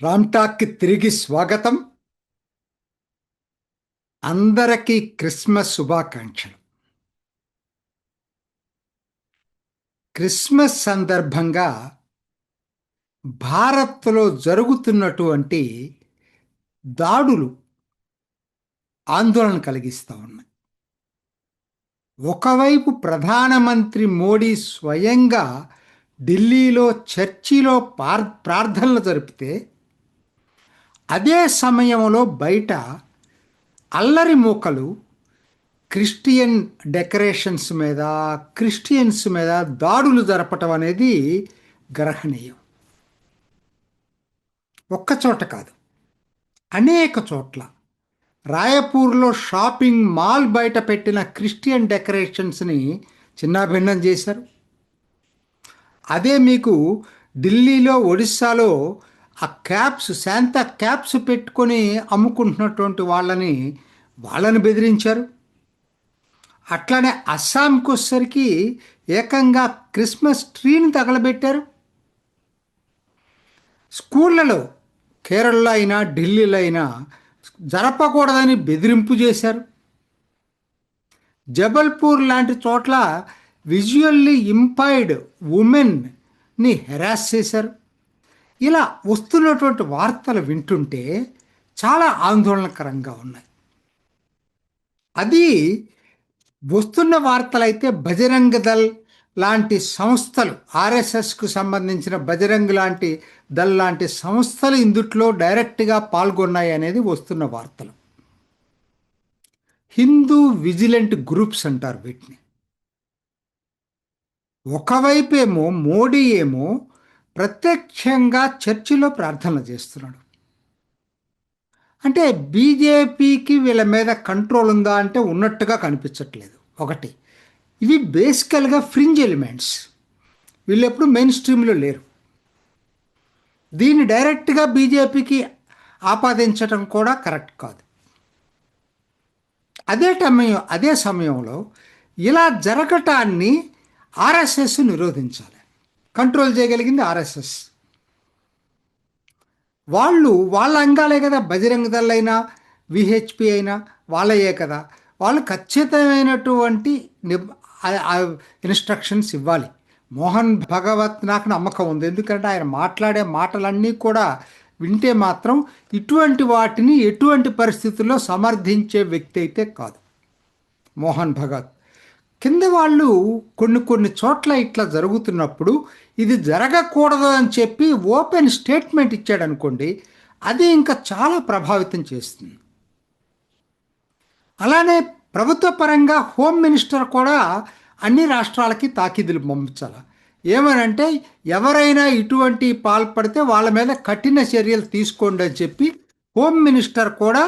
రామ్టాక్కి తిరిగి స్వాగతం. అందరికీ క్రిస్మస్ శుభాకాంక్షలు. క్రిస్మస్ సందర్భంగా భారత్లో జరుగుతున్నటువంటి దాడులు ఆందోళన కలిగిస్తూ ఉన్నాయి. ఒకవైపు ప్రధానమంత్రి మోడీ స్వయంగా ఢిల్లీలో చర్చిలో ప్రార్థనలు జరిపితే, అదే సమయంలో బయట అల్లరి మూకలు క్రిస్టియన్ డెకరేషన్స్ మీద, క్రిస్టియన్స్ మీద దాడులు జరపటం అనేది గ్రహణీయం. ఒక్కచోట కాదు, అనేక చోట్ల రాయపూర్లో షాపింగ్ మాల్ బయట పెట్టిన క్రిస్టియన్ డెకరేషన్స్ని చిన్నాభిన్నం చేశారు. అదే మీకు ఢిల్లీలో, ఒడిస్సాలో ఆ క్యాప్స్, శాంతా క్యాప్స్ పెట్టుకొని అమ్ముకుంటున్నటువంటి వాళ్ళని బెదిరించారు. అట్లానే అస్సాంకి వచ్చేసరికి ఏకంగా క్రిస్మస్ ట్రీని తగలబెట్టారు. స్కూళ్ళలో కేరళలో అయినా ఢిల్లీలో అయినా జరపకూడదని బెదిరింపు చేశారు. జబల్పూర్ లాంటి చోట్ల విజువల్లీ ఇంపైర్డ్ ఉమెన్ని హెరాస్ చేశారు. ఇలా వస్తున్నటువంటి వార్తలు వింటుంటే చాలా ఆందోళనకరంగా ఉన్నాయి. అది వస్తున్న వార్తలైతే బజరంగ దళ్ లాంటి సంస్థలు, ఆర్ఎస్ఎస్కు సంబంధించిన బజరంగ్ దళ్ లాంటి సంస్థలు ఇందుట్లో డైరెక్ట్గా పాల్గొన్నాయి అనేది వస్తున్న వార్తలు. హిందూ విజిలెంట్ గ్రూప్స్ అంటారు వీటిని. ఒకవైపు ఏమో మోడీ ఏమో ప్రత్యక్షంగా చర్చిలో ప్రార్థనలు చేస్తున్నాడు. అంటే బీజేపీకి వీళ్ళ మీద కంట్రోల్ ఉందా అంటే ఉన్నట్టుగా కనిపించట్లేదు. ఒకటి, ఇవి బేసికల్గా ఫ్రింజ్ ఎలిమెంట్స్, వీళ్ళు ఎప్పుడు మెయిన్ స్ట్రీమ్లో లేరు. దీన్ని డైరెక్ట్గా బీజేపీకి ఆపాదించడం కూడా కరెక్ట్ కాదు. అదే సమయంలో ఇలా జరగటాన్ని ఆర్ఎస్ఎస్ నిరోధించాలి. కంట్రోల్ చేయగలిగింది ఆర్ఎస్ఎస్. వాళ్ళ అంగాలే కదా, బజరంగ దళ్ అయినా విహెచ్పి అయినా వాళ్ళయే కదా. వాళ్ళు ఖచ్చితమైనటువంటి ఇన్స్ట్రక్షన్స్ ఇవ్వాలి. మోహన్ భగవత్ నాకు నమ్మకం ఉంది. ఎందుకంటే ఆయన మాట్లాడే మాటలన్నీ కూడా వింటే మాత్రం ఇటువంటి వాటిని ఎటువంటి పరిస్థితుల్లో సమర్థించే వ్యక్తి అయితే కాదు మోహన్ భగవత్. కింద వాళ్ళు కొన్ని చోట్ల ఇట్లా జరుగుతున్నప్పుడు ఇది జరగకూడదు అని చెప్పి ఓపెన్ స్టేట్మెంట్ ఇచ్చాడనుకోండి, అది ఇంకా చాలా ప్రభావితం చేస్తుంది. అలానే ప్రభుత్వ పరంగా హోమ్ మినిస్టర్ కూడా అన్ని రాష్ట్రాలకి తాకీదులు పంపించాలి. ఏమనంటే ఎవరైనా ఇటువంటి పాల్పడితే వాళ్ళ మీద కఠిన చర్యలు తీసుకోండి అని చెప్పి హోమ్ మినిస్టర్ కూడా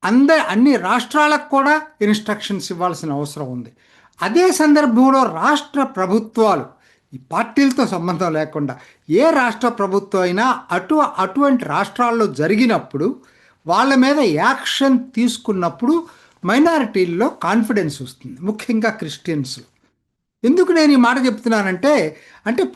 అన్ని రాష్ట్రాలకు కూడా ఇన్స్ట్రక్షన్స్ ఇవ్వాల్సిన అవసరం ఉంది. అదే సందర్భంలో రాష్ట్ర ప్రభుత్వాలు, ఈ పార్టీలతో సంబంధం లేకుండా ఏ రాష్ట్ర ప్రభుత్వం అయినా అటువంటి రాష్ట్రాల్లో జరిగినప్పుడు వాళ్ళ మీద యాక్షన్ తీసుకున్నప్పుడు మైనారిటీల్లో కాన్ఫిడెన్స్ వస్తుంది, ముఖ్యంగా క్రిస్టియన్స్లో. ఎందుకు నేను ఈ మాట చెప్తున్నానంటే,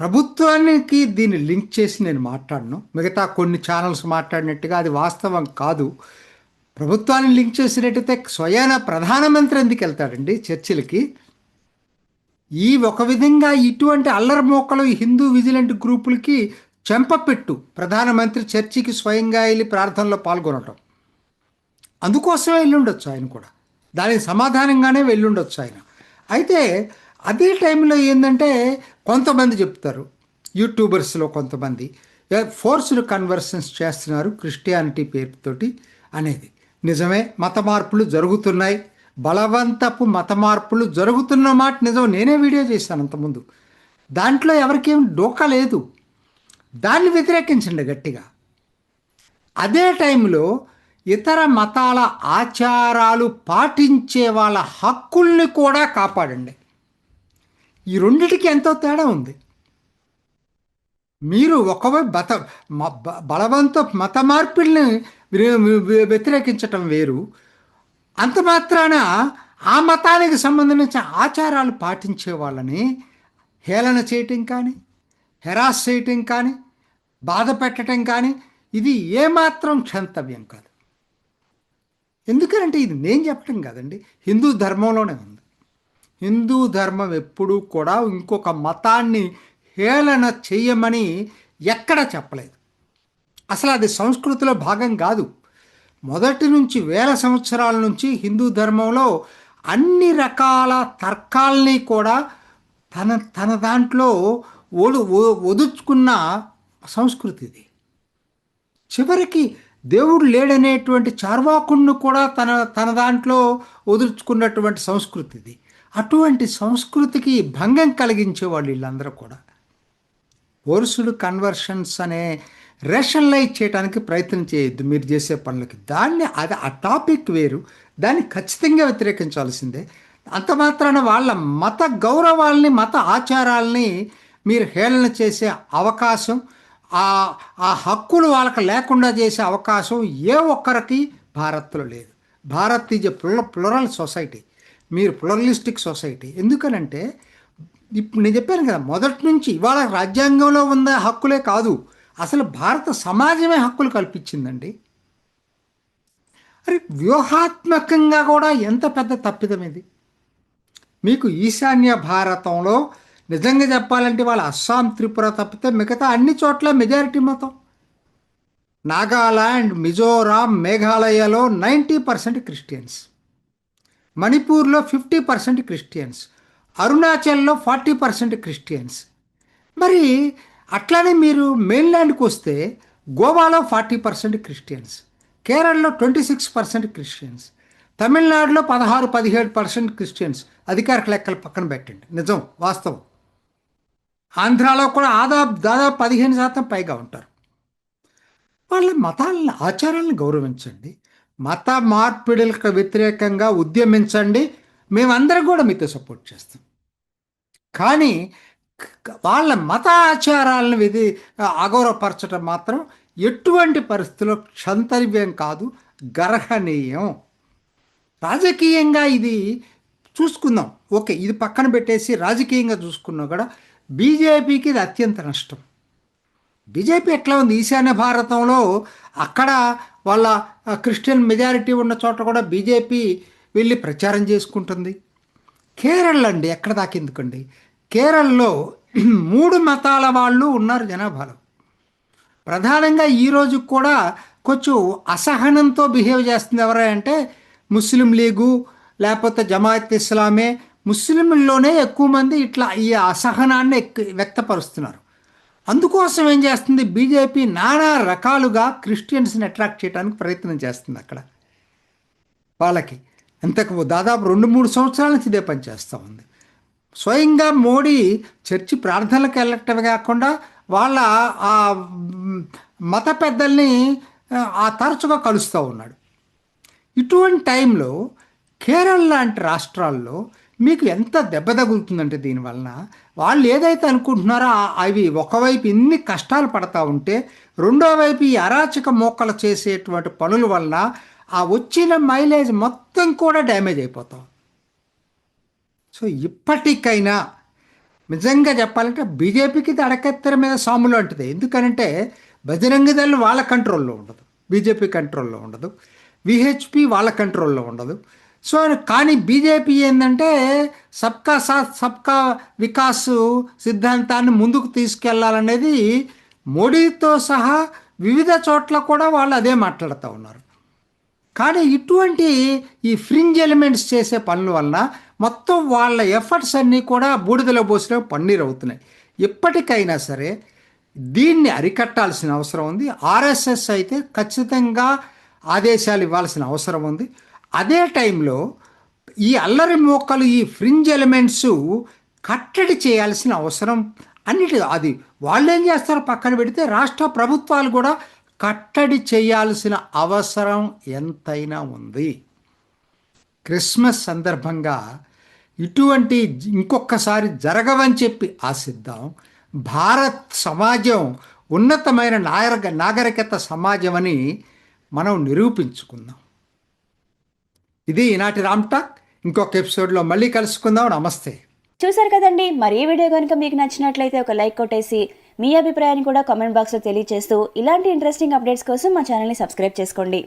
ప్రభుత్వానికి దీన్ని లింక్ చేసి నేను మాట్లాడను. మిగతా కొన్ని ఛానల్స్ మాట్లాడినట్టుగా అది వాస్తవం కాదు. ప్రభుత్వాన్ని లింక్ చేసినట్టయితే స్వయాన ప్రధానమంత్రి ఎందుకు వెళ్తాడండి చర్చిలకి? ఒక విధంగా ఇటువంటి అల్లరిమోకలు ఈ హిందూ విజిలెంట్ గ్రూపులకి చెంపపెట్టు ప్రధానమంత్రి చర్చికి స్వయంగా వెళ్ళి ప్రార్థనలో పాల్గొనటం. అందుకోసమే వెళ్ళుండొచ్చు ఆయన కూడా, దానికి సమాధానంగానే వెళ్ళుండొచ్చు ఆయన. అయితే అదే టైంలో ఏంటంటే కొంతమంది చెప్తారు, యూట్యూబర్స్లో కొంతమంది ఫోర్స్డ్ కన్వర్షన్స్ చేస్తున్నారు క్రిస్టియానిటీ పేరుతోటి అనేది. నిజమే, మత మార్పులు జరుగుతున్నాయి, బలవంతపు మత మార్పులు జరుగుతున్న మాట నిజం. నేనే వీడియో చేశాను అంతకుముందు. దాంట్లో ఎవరికేం డోకా లేదు. దాన్ని వ్యతిరేకించండి గట్టిగా. అదే టైంలో ఇతర మతాల ఆచారాలు పాటించే వాళ్ళ హక్కుల్ని కూడా కాపాడండి. ఈ రెండిటికి ఎంతో తేడా ఉంది. మీరు ఒకవైపు బలవంత మత మార్పుల్ని వ్యతిరేకించటం వేరు, అంత మాత్రాన ఆ మతానికి సంబంధించిన ఆచారాలు పాటించే వాళ్ళని హేళన చేయటం కానీ, హెరాస్ చేయటం కానీ, బాధ పెట్టడం కానీ ఇది ఏమాత్రం క్షంతవ్యం కాదు. ఎందుకంటే ఇది నేను చెప్పడం కాదండి, హిందూ ధర్మంలోనే ఉంది. హిందూ ధర్మం ఎప్పుడూ కూడా ఇంకొక మతాన్ని హేళన చెయ్యమని ఎక్కడ చెప్పలేదు. అసలు అది సంస్కృతిలో భాగం కాదు. మొదటి నుంచి వేల సంవత్సరాల నుంచి హిందూ ధర్మంలో అన్ని రకాల తర్కాల్ని కూడా తన తన దాంట్లో వదుచుకున్న సంస్కృతి ఇది. చివరికి దేవుడు లేడనేటువంటి చార్వాకుణ్ణి కూడా తన తన దాంట్లో వదులుచుకున్నటువంటి సంస్కృతి ఇది. అటువంటి సంస్కృతికి భంగం కలిగించే వాళ్ళు వీళ్ళందరూ కూడా ఫోర్స్డ్ కన్వర్షన్స్ అనే రేషనలైజ్ చేయడానికి ప్రయత్నం చేయొద్దు మీరు చేసే పనులకి. దాన్ని అది ఆ టాపిక్ వేరు, దాన్ని ఖచ్చితంగా వ్యతిరేకించాల్సిందే. అంత మాత్రాన వాళ్ళ మత గౌరవాల్ని మత ఆచారాల్ని మీరు హేళన చేసే అవకాశం, ఆ హక్కులు వాళ్ళకి లేకుండా చేసే అవకాశం ఏ ఒక్కరికి భారత్లో లేదు. భారత్ ఈజ్ ఎ ప్లొరల్ సొసైటీ, మీరు ప్లొరలిస్టిక్ సొసైటీ. ఎందుకనంటే ఇప్పుడు నేను చెప్పాను కదా, మొదటి నుంచి ఇవాళ రాజ్యాంగంలో ఉన్న హక్కులే కాదు, అసలు భారత సమాజమే హక్కులు కల్పించిందండి. అరే వ్యూహాత్మకంగా కూడా ఎంత పెద్ద తప్పిదం ఇది. మీకు ఈశాన్య భారతంలో నిజంగా చెప్పాలంటే వాళ్ళ అస్సాం, త్రిపుర తప్పితే మిగతా అన్ని చోట్ల మెజారిటీ మతం. నాగాలాండ్, మిజోరాం, మేఘాలయలో 90% క్రిస్టియన్స్, మణిపూర్లో 50% క్రిస్టియన్స్, అరుణాచల్లో 40% క్రిస్టియన్స్. మరి అట్లానే మీరు మెయిన్ల్యాండ్కి వస్తే గోవాలో 40% క్రిస్టియన్స్, కేరళలో 26% క్రిస్టియన్స్, తమిళనాడులో 16-17% క్రిస్టియన్స్. అధికారిక లెక్కలు పక్కన పెట్టండి, నిజం వాస్తవం. ఆంధ్రాలో కూడా దాదాపు 15% పైగా ఉంటారు. వాళ్ళ మతాలని ఆచారాలను గౌరవించండి, మత మార్పిడులకు వ్యతిరేకంగా ఉద్యమించండి, మేమందరం కూడా మీతో సపోర్ట్ చేస్తాం. కానీ వాళ్ళ మత ఆచారాలను అగౌరవపరచడం మాత్రం ఎటువంటి పరిస్థితుల్లో క్షంతవ్యం కాదు, గర్హనీయం. రాజకీయంగా ఇది చూసుకుందాం, ఓకే, ఇది పక్కన పెట్టేసి రాజకీయంగా చూసుకున్నా కూడా బీజేపీకి ఇది అత్యంత నష్టం. బీజేపీ ఎట్లా ఉంది, ఈశాన్య భారతంలో అక్కడ వాళ్ళ క్రిస్టియన్ మెజారిటీ ఉన్న చోట కూడా బీజేపీ వెళ్ళి ప్రచారం చేసుకుంటుంది. కేరళ అండి, ఎక్కడ దాకా ఎందుకండి, కేరళలో 3 మతాల వాళ్ళు ఉన్నారు జనాభాలో. ప్రధానంగా ఈరోజు కూడా కొంచెం అసహనంతో బిహేవ్ చేస్తుంది ఎవరంటే ముస్లిం లీగు లేకపోతే జమాయత్ ఇస్లామే. ముస్లింల్లోనే ఎక్కువ మంది ఇట్లా ఈ అసహనాన్ని వ్యక్తపరుస్తున్నారు. అందుకోసం ఏం చేస్తుంది బీజేపీ, నానా రకాలుగా క్రిస్టియన్స్ని అట్రాక్ట్ చేయడానికి ప్రయత్నం చేస్తుంది. అక్కడ వాళ్ళకి అంతకు దాదాపు 2-3 సంవత్సరాల నుంచి ఇదే పని చేస్తూ ఉంది. స్వయంగా మోడీ చర్చి ప్రార్థనలకు వెళ్ళటమే కాకుండా వాళ్ళ ఆ మత పెద్దల్ని తరచుగా కలుస్తూ ఉన్నాడు. ఇటువంటి టైంలో కేరళ లాంటి రాష్ట్రాల్లో మీకు ఎంత దెబ్బ తగులుతుందంటే దీనివలన వాళ్ళు ఏదైతే అనుకుంటున్నారో అవి ఒకవైపు ఇన్ని కష్టాలు పడతా ఉంటే రెండో వైపు ఈ అరాచక మోక్కలు చేసేటువంటి పనుల వలన ఆ వచ్చిన మైలేజ్ మొత్తం కూడా డ్యామేజ్ అయిపోతాం. సో ఇప్పటికైనా నిజంగా చెప్పాలంటే బీజేపీకి ఇది అడకెత్తర మీద సాములు అంటుంది. ఎందుకనంటే బజరంగ దళ్ వాళ్ళ కంట్రోల్లో ఉండదు, బీజేపీ కంట్రోల్లో ఉండదు, విహెచ్పి వాళ్ళ కంట్రోల్లో ఉండదు. సో కానీ బీజేపీ ఏంటంటే సబ్కా సాత్ సబ్కా వికాస్ సిద్ధాంతాన్ని ముందుకు తీసుకెళ్లాలనేది మోడీతో సహా వివిధ చోట్ల కూడా వాళ్ళు అదే మాట్లాడుతూ ఉన్నారు. కానీ ఇటువంటి ఈ ఫ్రింజ్ ఎలిమెంట్స్ చేసే పనుల వలన మొత్తం వాళ్ళ ఎఫర్ట్స్ అన్నీ కూడా బూడిదలో పోసిన పన్నీర్ అవుతున్నాయి. ఎప్పటికైనా సరే దీన్ని అరికట్టాల్సిన అవసరం ఉంది. ఆర్ఎస్ఎస్ అయితే ఖచ్చితంగా ఆదేశాలు ఇవ్వాల్సిన అవసరం ఉంది. అదే టైంలో ఈ అల్లరి మోక్కలు, ఈ ఫ్రింజ్ ఎలిమెంట్స్ కట్టడి చేయాల్సిన అవసరం అన్నిటి, అది వాళ్ళు ఏం చేస్తారో పక్కన పెడితే రాష్ట్ర ప్రభుత్వాలు కూడా కట్టడి చేయాల్సిన అవసరం ఎంతైనా ఉంది. క్రిస్మస్ సందర్భంగా ఇటువంటి ఇంకొకసారి జరగవని చెప్పి ఆశిద్దాం. భారత్ సమాజం ఉన్నతమైన నాగరికత సమాజం అని మనం నిరూపించుకుందాం. ఇది ఈనాటి రామ్ టాక్. ఇంకొక ఎపిసోడ్లో మళ్ళీ కలుసుకుందాం. నమస్తే. చూసారు కదండి, మరి ఈ వీడియో కనుక మీకు నచ్చినట్లయితే ఒక లైక్ కొట్టేసి మీ అభిప్రాయాన్ని కూడా కామెంట్ బాక్స్లో తెలియజేస్తూ ఇలాంటి ఇంట్రెస్టింగ్ అప్డేట్స్ కోసం మా ఛానల్ని సబ్స్క్రైబ్ చేసుకోండి.